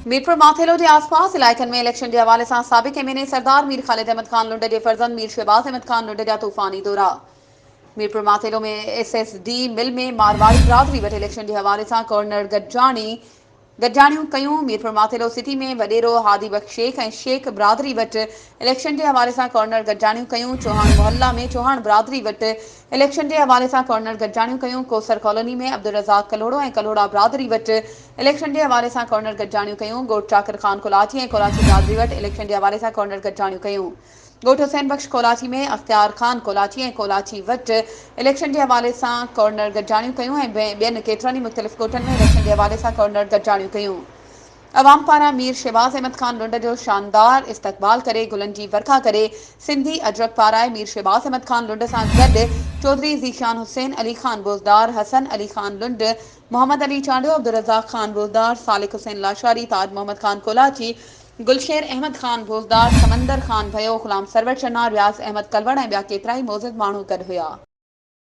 मीरपुर माथेलो के आसपास इलाइक़नि में इलेक्शन के हवाले से साबिक़ एमएनए सरदार मीर ख़ालिद अहमद ख़ान लुंड के फर्ज़ंद मीर शहबाज अहमद ख़ान लुंड जा तूफ़ानी दौरा। मीरपुर माथेलो में एसएसडी मिल में मारवाड़ी बिरादरी वटि इलेक्शन के हवाले से गवर्नर गॾिजाणियूं कयूं। मीरपुर माथेलो सिटी में वडेरो हादी बख्श शेख ऐं शेख बिरादरी वटि इलेक्शन के हवाले से गवर्नर गॾिजाणियूं कयूं। चौहान मोहल्ला में चौहान बिरादरी वटि इलेक्शन के हवाले से गवर्नर गॾिजाणियूं कयूं। कोसर कॉलोनी में अब्दुल रज़ाक कलोड़ो ऐं कलोड़ा बिरादरी वटि इलेक्शन के हवाले से गवर्नर गॾिजाणियूं कयूं। ॻोठ चाकर ख़ान कोलाची ऐं कोलाची बिरादरी वटि इलेक्शन के हवाले से गवर्नर गॾिजाणियूं कयूं। ॻोठ हुसैन बख्श कोलाची में अख्तियार ख़ान कोलाची ऐं कोलाची वटि इलेक्शन के हवाले से गवर्नर गॾिजाणियूं कयूं ऐं ॿियनि केतिरनि ई मुख़्तलिफ़ ॻोठनि में इलेक्शन के हवाले से गवर्नर गॾिजाणियूं कयूं। अवाम पारां मीर शहबाज अहमद ख़ान लुंड जो शानदार इस्तक़बाल करे गुलनि जी वर्खा करे सिंधी अजरक पाराए मीर शहबाज अहमद ख़ान लुंड सां गॾु चौधरी ज़ीशान हुसैन अली ख़ान बोज़दार, हसन अली ख़ान लुंड, मोहम्मद अली चांडियो, अब्दुल रज़ाक ख़ान बोज़दार, सालिक हुसैन लाशारी, ताज मोहम्मद ख़ान कोलाची, गुलशेर अहमद ख़ान बोज़दार, समंदर ख़ान भयो, ग़ुलाम सरवर चन्ना, रियाज़ अहमद कलवड़ ऐं ॿिया केतिरा ई मौजूद माण्हू गॾु हुआ।